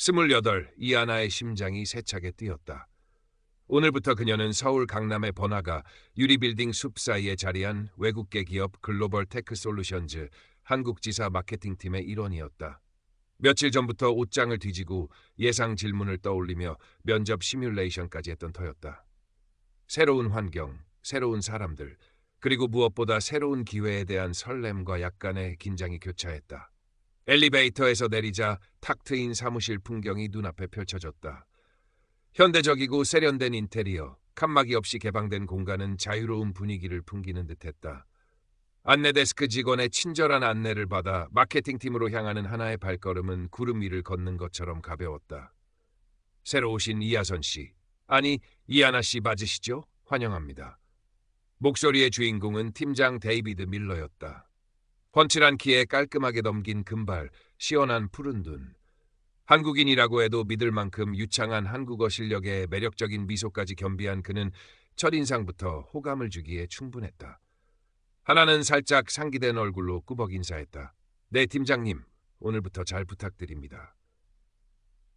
28, 이하나의 심장이 세차게 뛰었다. 오늘부터 그녀는 서울 강남의 번화가 유리빌딩 숲 사이에 자리한 외국계 기업 글로벌 테크 솔루션즈 한국지사 마케팅팀의 일원이었다. 며칠 전부터 옷장을 뒤지고 예상 질문을 떠올리며 면접 시뮬레이션까지 했던 터였다. 새로운 환경, 새로운 사람들, 그리고 무엇보다 새로운 기회에 대한 설렘과 약간의 긴장이 교차했다. 엘리베이터에서 내리자 탁 트인 사무실 풍경이 눈앞에 펼쳐졌다. 현대적이고 세련된 인테리어, 칸막이 없이 개방된 공간은 자유로운 분위기를 풍기는 듯했다. 안내 데스크 직원의 친절한 안내를 받아 마케팅팀으로 향하는 하나의 발걸음은 구름 위를 걷는 것처럼 가벼웠다. 새로 오신 이하선 씨, 아니 이하나 씨 맞으시죠? 환영합니다. 목소리의 주인공은 팀장 데이비드 밀러였다. 훤칠한 키에 깔끔하게 넘긴 금발, 시원한 푸른 눈. 한국인이라고 해도 믿을 만큼 유창한 한국어 실력에 매력적인 미소까지 겸비한 그는 첫인상부터 호감을 주기에 충분했다. 하나는 살짝 상기된 얼굴로 꾸벅 인사했다. 네, 팀장님, 오늘부터 잘 부탁드립니다.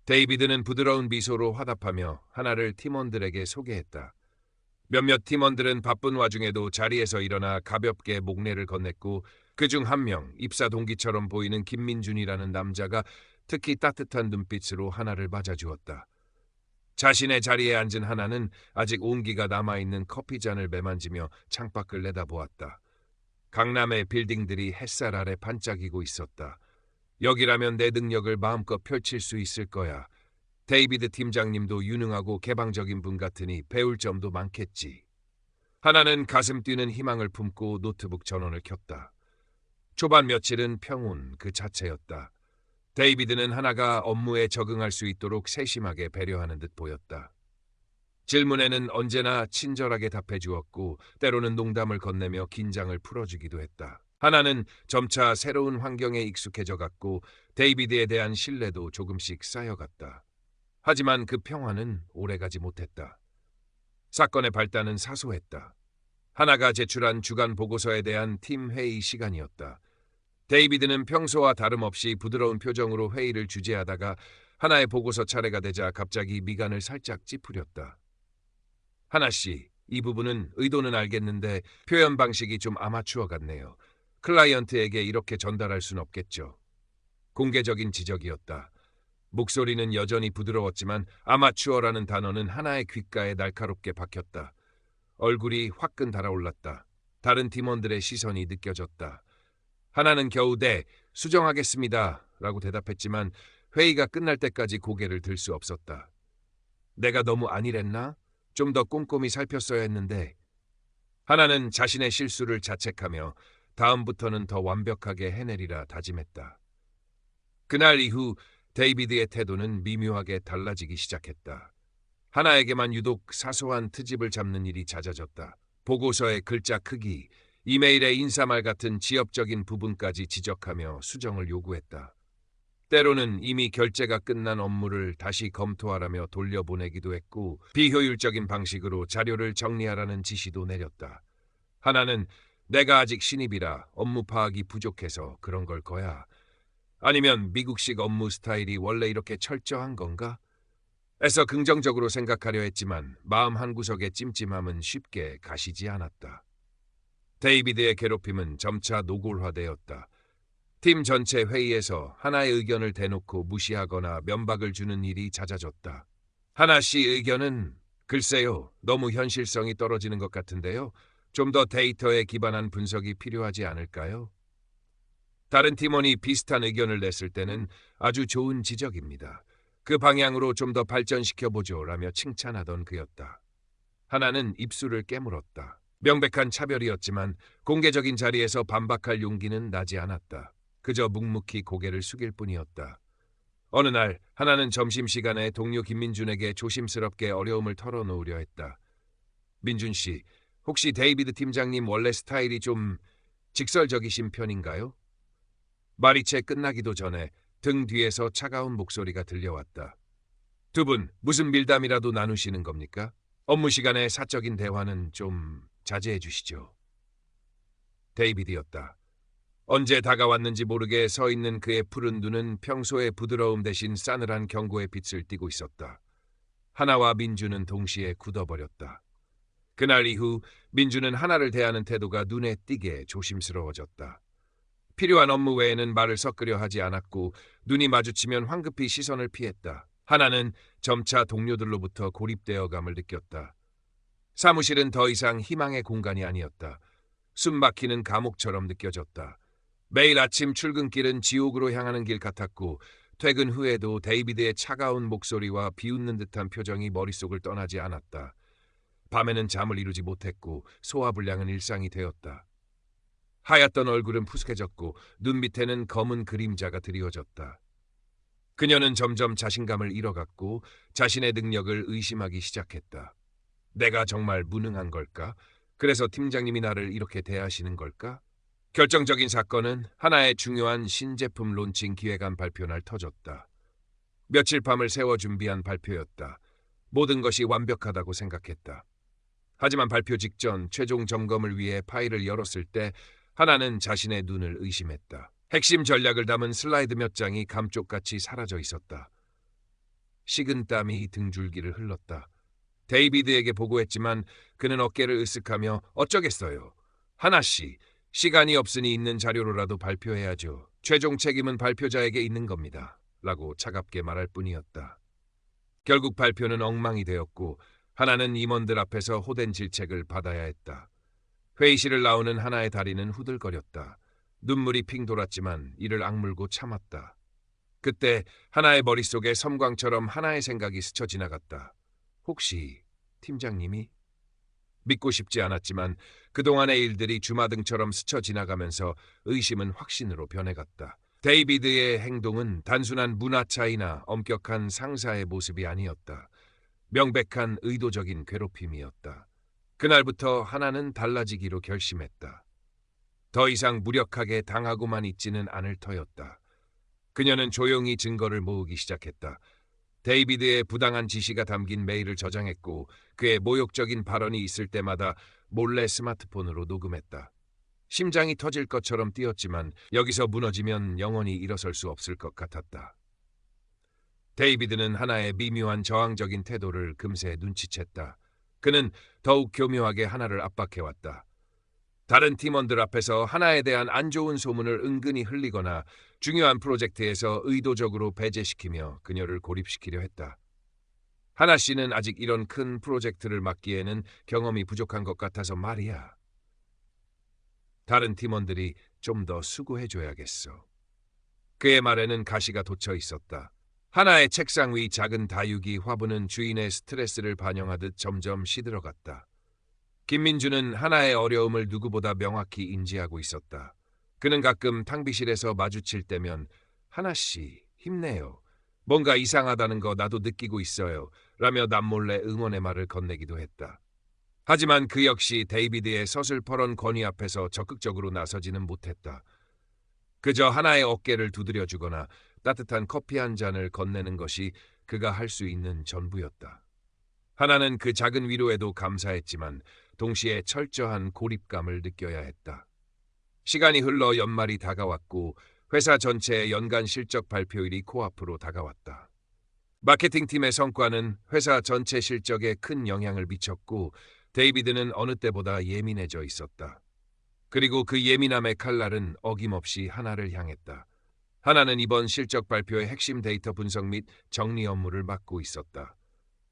데이비드는 부드러운 미소로 화답하며 하나를 팀원들에게 소개했다. 몇몇 팀원들은 바쁜 와중에도 자리에서 일어나 가볍게 목례를 건넸고 그중 한 명, 입사 동기처럼 보이는 김민준이라는 남자가 특히 따뜻한 눈빛으로 하나를 맞아주었다. 자신의 자리에 앉은 하나는 아직 온기가 남아있는 커피잔을 매만지며 창밖을 내다보았다. 강남의 빌딩들이 햇살 아래 반짝이고 있었다. 여기라면 내 능력을 마음껏 펼칠 수 있을 거야. 데이비드 팀장님도 유능하고 개방적인 분 같으니 배울 점도 많겠지. 하나는 가슴 뛰는 희망을 품고 노트북 전원을 켰다. 초반 며칠은 평온 그 자체였다. 데이비드는 하나가 업무에 적응할 수 있도록 세심하게 배려하는 듯 보였다. 질문에는 언제나 친절하게 답해 주었고 때로는 농담을 건네며 긴장을 풀어주기도 했다. 하나는 점차 새로운 환경에 익숙해져 갔고 데이비드에 대한 신뢰도 조금씩 쌓여갔다. 하지만 그 평화는 오래가지 못했다. 사건의 발단은 사소했다. 하나가 제출한 주간 보고서에 대한 팀 회의 시간이었다. 데이비드는 평소와 다름없이 부드러운 표정으로 회의를 주재하다가 하나의 보고서 차례가 되자 갑자기 미간을 살짝 찌푸렸다. 하나 씨, 이 부분은 의도는 알겠는데 표현 방식이 좀 아마추어 같네요. 클라이언트에게 이렇게 전달할 순 없겠죠. 공개적인 지적이었다. 목소리는 여전히 부드러웠지만 아마추어라는 단어는 하나의 귓가에 날카롭게 박혔다. 얼굴이 화끈 달아올랐다. 다른 팀원들의 시선이 느껴졌다. 하나는 겨우 네, 수정하겠습니다 라고 대답했지만 회의가 끝날 때까지 고개를 들 수 없었다. 내가 너무 안일했나? 좀 더 꼼꼼히 살폈어야 했는데. 하나는 자신의 실수를 자책하며 다음부터는 더 완벽하게 해내리라 다짐했다. 그날 이후 데이비드의 태도는 미묘하게 달라지기 시작했다. 하나에게만 유독 사소한 트집을 잡는 일이 잦아졌다. 보고서의 글자 크기, 이메일의 인사말 같은 지엽적인 부분까지 지적하며 수정을 요구했다. 때로는 이미 결제가 끝난 업무를 다시 검토하라며 돌려보내기도 했고 비효율적인 방식으로 자료를 정리하라는 지시도 내렸다. 하나는 내가 아직 신입이라 업무 파악이 부족해서 그런 걸 거야. 아니면 미국식 업무 스타일이 원래 이렇게 철저한 건가? 애써 긍정적으로 생각하려 했지만 마음 한구석의 찜찜함은 쉽게 가시지 않았다. 데이비드의 괴롭힘은 점차 노골화되었다. 팀 전체 회의에서 하나의 의견을 대놓고 무시하거나 면박을 주는 일이 잦아졌다. 하나 씨 의견은 글쎄요, 너무 현실성이 떨어지는 것 같은데요. 좀 더 데이터에 기반한 분석이 필요하지 않을까요? 다른 팀원이 비슷한 의견을 냈을 때는 아주 좋은 지적입니다. 그 방향으로 좀 더 발전시켜보죠 라며 칭찬하던 그였다. 하나는 입술을 깨물었다. 명백한 차별이었지만 공개적인 자리에서 반박할 용기는 나지 않았다. 그저 묵묵히 고개를 숙일 뿐이었다. 어느 날 하나는 점심시간에 동료 김민준에게 조심스럽게 어려움을 털어놓으려 했다. 민준 씨, 혹시 데이비드 팀장님 원래 스타일이 좀 직설적이신 편인가요? 말이 채 끝나기도 전에 등 뒤에서 차가운 목소리가 들려왔다. 두 분 무슨 밀담이라도 나누시는 겁니까? 업무 시간에 사적인 대화는 좀 자제해 주시죠. 데이비드였다. 언제 다가왔는지 모르게 서 있는 그의 푸른 눈은 평소의 부드러움 대신 싸늘한 경고의 빛을 띠고 있었다. 하나와 민주는 동시에 굳어버렸다. 그날 이후 민주는 하나를 대하는 태도가 눈에 띄게 조심스러워졌다. 필요한 업무 외에는 말을 섞으려 하지 않았고 눈이 마주치면 황급히 시선을 피했다. 하나는 점차 동료들로부터 고립되어감을 느꼈다. 사무실은 더 이상 희망의 공간이 아니었다. 숨막히는 감옥처럼 느껴졌다. 매일 아침 출근길은 지옥으로 향하는 길 같았고 퇴근 후에도 데이비드의 차가운 목소리와 비웃는 듯한 표정이 머릿속을 떠나지 않았다. 밤에는 잠을 이루지 못했고 소화불량은 일상이 되었다. 하얗던 얼굴은 푸석해졌고 눈 밑에는 검은 그림자가 드리워졌다. 그녀는 점점 자신감을 잃어갔고 자신의 능력을 의심하기 시작했다. 내가 정말 무능한 걸까? 그래서 팀장님이 나를 이렇게 대하시는 걸까? 결정적인 사건은 하나의 중요한 신제품 론칭 기획안 발표 날 터졌다. 며칠 밤을 새워 준비한 발표였다. 모든 것이 완벽하다고 생각했다. 하지만 발표 직전 최종 점검을 위해 파일을 열었을 때 하나는 자신의 눈을 의심했다. 핵심 전략을 담은 슬라이드 몇 장이 감쪽같이 사라져 있었다. 식은땀이 등줄기를 흘렀다. 데이비드에게 보고했지만 그는 어깨를 으쓱하며 어쩌겠어요. 하나씨, 시간이 없으니 있는 자료로라도 발표해야죠. 최종 책임은 발표자에게 있는 겁니다. 라고 차갑게 말할 뿐이었다. 결국 발표는 엉망이 되었고 하나는 임원들 앞에서 호된 질책을 받아야 했다. 회의실을 나오는 하나의 다리는 후들거렸다. 눈물이 핑 돌았지만 이를 악물고 참았다. 그때 하나의 머릿속에 섬광처럼 하나의 생각이 스쳐 지나갔다. 혹시 팀장님이? 믿고 싶지 않았지만 그동안의 일들이 주마등처럼 스쳐 지나가면서 의심은 확신으로 변해갔다. 데이비드의 행동은 단순한 문화 차이나 엄격한 상사의 모습이 아니었다. 명백한 의도적인 괴롭힘이었다. 그날부터 하나는 달라지기로 결심했다. 더 이상 무력하게 당하고만 있지는 않을 터였다. 그녀는 조용히 증거를 모으기 시작했다. 데이비드의 부당한 지시가 담긴 메일을 저장했고 그의 모욕적인 발언이 있을 때마다 몰래 스마트폰으로 녹음했다. 심장이 터질 것처럼 뛰었지만 여기서 무너지면 영원히 일어설 수 없을 것 같았다. 데이비드는 하나의 미묘한 저항적인 태도를 금세 눈치챘다. 그는 더욱 교묘하게 하나를 압박해왔다. 다른 팀원들 앞에서 하나에 대한 안 좋은 소문을 은근히 흘리거나 중요한 프로젝트에서 의도적으로 배제시키며 그녀를 고립시키려 했다. 하나 씨는 아직 이런 큰 프로젝트를 맡기에는 경험이 부족한 것 같아서 말이야. 다른 팀원들이 좀 더 수고해줘야겠어. 그의 말에는 가시가 돋쳐 있었다. 하나의 책상 위 작은 다육이 화분은 주인의 스트레스를 반영하듯 점점 시들어갔다. 김민주는 하나의 어려움을 누구보다 명확히 인지하고 있었다. 그는 가끔 탕비실에서 마주칠 때면 하나씨 힘내요. 뭔가 이상하다는 거 나도 느끼고 있어요. 라며 남몰래 응원의 말을 건네기도 했다. 하지만 그 역시 데이비드의 서슬퍼런 건의 앞에서 적극적으로 나서지는 못했다. 그저 하나의 어깨를 두드려주거나 따뜻한 커피 한 잔을 건네는 것이 그가 할 수 있는 전부였다. 하나는 그 작은 위로에도 감사했지만 동시에 철저한 고립감을 느껴야 했다. 시간이 흘러 연말이 다가왔고 회사 전체의 연간 실적 발표일이 코앞으로 다가왔다. 마케팅팀의 성과는 회사 전체 실적에 큰 영향을 미쳤고 데이비드는 어느 때보다 예민해져 있었다. 그리고 그 예민함의 칼날은 어김없이 하나를 향했다. 하나는 이번 실적 발표의 핵심 데이터 분석 및 정리 업무를 맡고 있었다.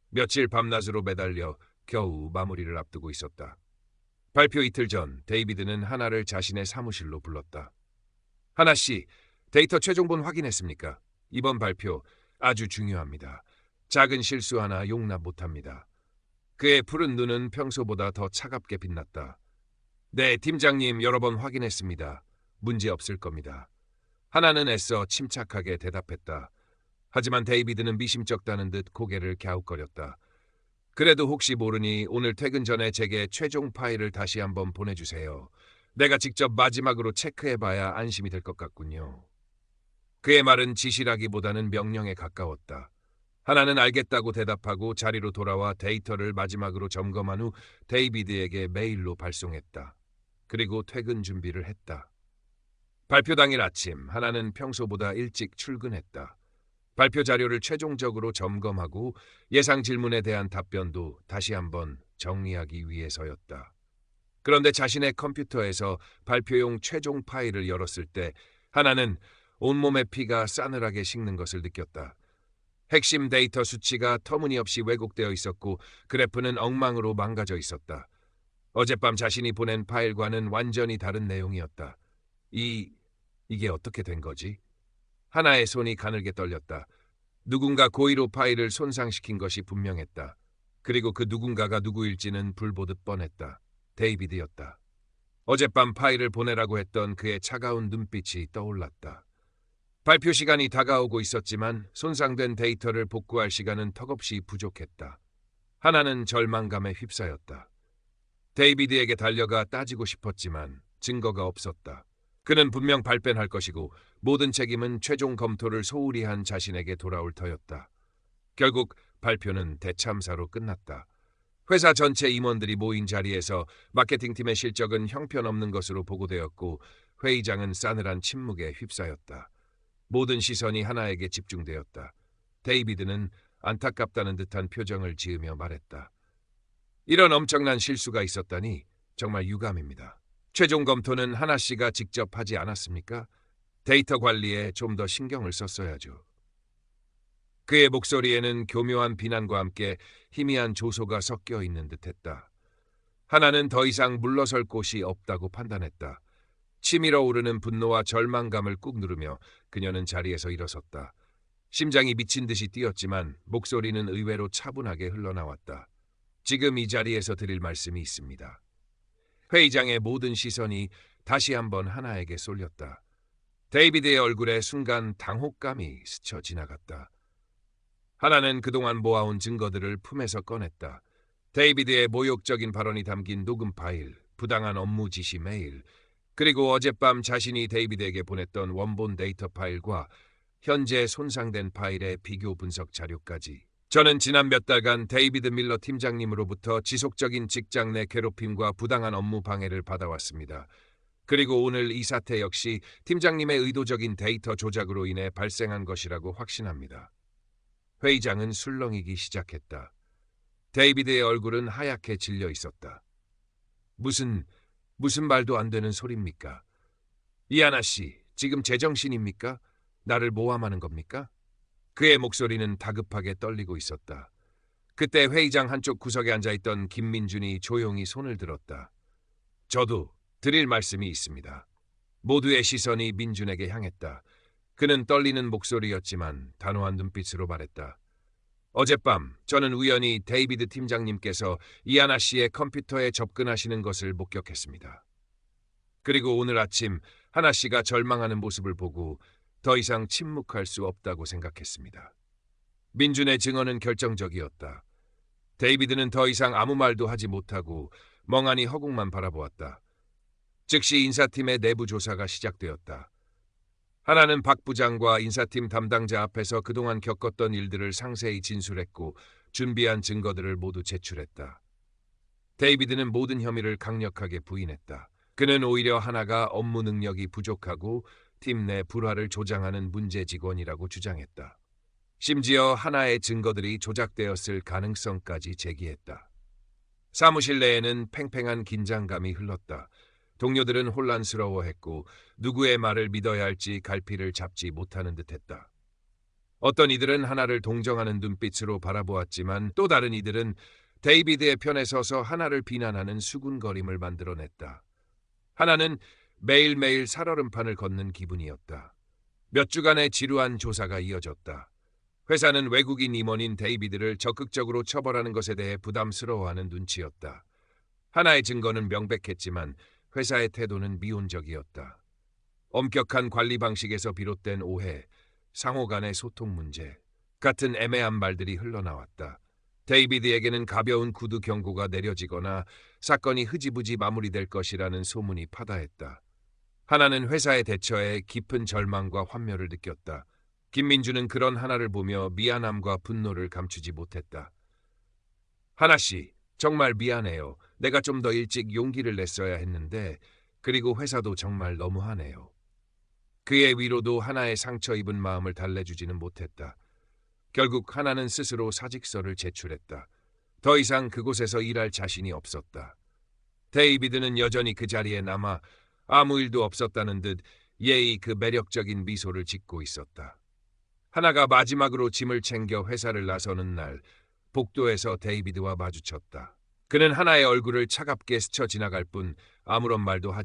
며칠 밤낮으로 매달려 겨우 마무리를 앞두고 있었다. 발표 이틀 전 데이비드는 하나를 자신의 사무실로 불렀다. 하나씨, 데이터 최종본 확인했습니까? 이번 발표 아주 중요합니다. 작은 실수 하나 용납 못합니다. 그의 푸른 눈은 평소보다 더 차갑게 빛났다. 네, 팀장님 여러 번 확인했습니다. 문제 없을 겁니다. 하나는 애써 침착하게 대답했다. 하지만 데이비드는 미심쩍다는 듯 고개를 갸웃거렸다. 그래도 혹시 모르니 오늘 퇴근 전에 제게 최종 파일을 다시 한번 보내주세요. 내가 직접 마지막으로 체크해봐야 안심이 될 것 같군요. 그의 말은 지시라기보다는 명령에 가까웠다. 하나는 알겠다고 대답하고 자리로 돌아와 데이터를 마지막으로 점검한 후 데이비드에게 메일로 발송했다. 그리고 퇴근 준비를 했다. 발표 당일 아침, 하나는 평소보다 일찍 출근했다. 발표 자료를 최종적으로 점검하고 예상 질문에 대한 답변도 다시 한번 정리하기 위해서였다. 그런데 자신의 컴퓨터에서 발표용 최종 파일을 열었을 때 하나는 온몸의 피가 싸늘하게 식는 것을 느꼈다. 핵심 데이터 수치가 터무니없이 왜곡되어 있었고 그래프는 엉망으로 망가져 있었다. 어젯밤 자신이 보낸 파일과는 완전히 다른 내용이었다. 이게 어떻게 된 거지? 하나의 손이 가늘게 떨렸다. 누군가 고의로 파일을 손상시킨 것이 분명했다. 그리고 그 누군가가 누구일지는 불보듯 뻔했다. 데이비드였다. 어젯밤 파일을 보내라고 했던 그의 차가운 눈빛이 떠올랐다. 발표 시간이 다가오고 있었지만 손상된 데이터를 복구할 시간은 턱없이 부족했다. 하나는 절망감에 휩싸였다. 데이비드에게 달려가 따지고 싶었지만 증거가 없었다. 그는 분명 발뺌할 것이고 모든 책임은 최종 검토를 소홀히 한 자신에게 돌아올 터였다. 결국 발표는 대참사로 끝났다. 회사 전체 임원들이 모인 자리에서 마케팅팀의 실적은 형편없는 것으로 보고되었고 회의장은 싸늘한 침묵에 휩싸였다. 모든 시선이 하나에게 집중되었다. 데이비드는 안타깝다는 듯한 표정을 지으며 말했다. 이런 엄청난 실수가 있었다니 정말 유감입니다. 최종 검토는 하나 씨가 직접 하지 않았습니까? 데이터 관리에 좀 더 신경을 썼어야죠. 그의 목소리에는 교묘한 비난과 함께 희미한 조소가 섞여 있는 듯했다. 하나는 더 이상 물러설 곳이 없다고 판단했다. 치밀어 오르는 분노와 절망감을 꾹 누르며 그녀는 자리에서 일어섰다. 심장이 미친 듯이 뛰었지만 목소리는 의외로 차분하게 흘러나왔다. 지금 이 자리에서 드릴 말씀이 있습니다. 회의장의 모든 시선이 다시 한번 하나에게 쏠렸다. 데이비드의 얼굴에 순간 당혹감이 스쳐 지나갔다. 하나는 그동안 모아온 증거들을 품에서 꺼냈다. 데이비드의 모욕적인 발언이 담긴 녹음 파일, 부당한 업무 지시 메일, 그리고 어젯밤 자신이 데이비드에게 보냈던 원본 데이터 파일과 현재 손상된 파일의 비교 분석 자료까지. 저는 지난 몇 달간 데이비드 밀러 팀장님으로부터 지속적인 직장 내 괴롭힘과 부당한 업무 방해를 받아왔습니다. 그리고 오늘 이 사태 역시 팀장님의 의도적인 데이터 조작으로 인해 발생한 것이라고 확신합니다. 회의장은 술렁이기 시작했다. 데이비드의 얼굴은 하얗게 질려 있었다. 무슨 말도 안 되는 소리입니까? 이하나 씨, 지금 제정신입니까? 나를 모함하는 겁니까? 그의 목소리는 다급하게 떨리고 있었다. 그때 회의장 한쪽 구석에 앉아있던 김민준이 조용히 손을 들었다. 저도 드릴 말씀이 있습니다. 모두의 시선이 민준에게 향했다. 그는 떨리는 목소리였지만 단호한 눈빛으로 말했다. 어젯밤 저는 우연히 데이비드 팀장님께서 이하나 씨의 컴퓨터에 접근하시는 것을 목격했습니다. 그리고 오늘 아침 하나 씨가 절망하는 모습을 보고 더 이상 침묵할 수 없다고 생각했습니다. 민준의 증언은 결정적이었다. 데이비드는 더 이상 아무 말도 하지 못하고 멍하니 허공만 바라보았다. 즉시 인사팀의 내부 조사가 시작되었다. 하나는 박 부장과 인사팀 담당자 앞에서 그동안 겪었던 일들을 상세히 진술했고 준비한 증거들을 모두 제출했다. 데이비드는 모든 혐의를 강력하게 부인했다. 그는 오히려 하나가 업무 능력이 부족하고 팀 내 불화를 조장하는 문제 직원이라고 주장했다. 심지어 하나의 증거들이 조작되었을 가능성까지 제기했다. 사무실 내에는 팽팽한 긴장감이 흘렀다. 동료들은 혼란스러워했고 누구의 말을 믿어야 할지 갈피를 잡지 못하는 듯했다. 어떤 이들은 하나를 동정하는 눈빛으로 바라보았지만 또 다른 이들은 데이비드의 편에 서서 하나를 비난하는 수군거림을 만들어냈다. 하나는 매일매일 살얼음판을 걷는 기분이었다. 몇 주간의 지루한 조사가 이어졌다. 회사는 외국인 임원인 데이비드를 적극적으로 처벌하는 것에 대해 부담스러워하는 눈치였다. 하나의 증거는 명백했지만 회사의 태도는 미온적이었다. 엄격한 관리 방식에서 비롯된 오해, 상호 간의 소통 문제 같은 애매한 말들이 흘러나왔다. 데이비드에게는 가벼운 구두 경고가 내려지거나 사건이 흐지부지 마무리될 것이라는 소문이 파다했다. 하나는 회사의 대처에 깊은 절망과 환멸을 느꼈다. 김민주는 그런 하나를 보며 미안함과 분노를 감추지 못했다. 하나 씨, 정말 미안해요. 내가 좀 더 일찍 용기를 냈어야 했는데, 그리고 회사도 정말 너무하네요. 그의 위로도 하나의 상처 입은 마음을 달래주지는 못했다. 결국 하나는 스스로 사직서를 제출했다. 더 이상 그곳에서 일할 자신이 없었다. 데이비드는 여전히 그 자리에 남아 아무 일도 없었다는 듯 예의 그 매력적인 미소를 짓고 있었다. 하나가 마지막으로 짐을 챙겨 회사를 나서는 날 복도에서 데이비드와 마주쳤다. 그는 하나의 얼굴을 차갑게 스쳐 지나갈 뿐 아무런 말도 하지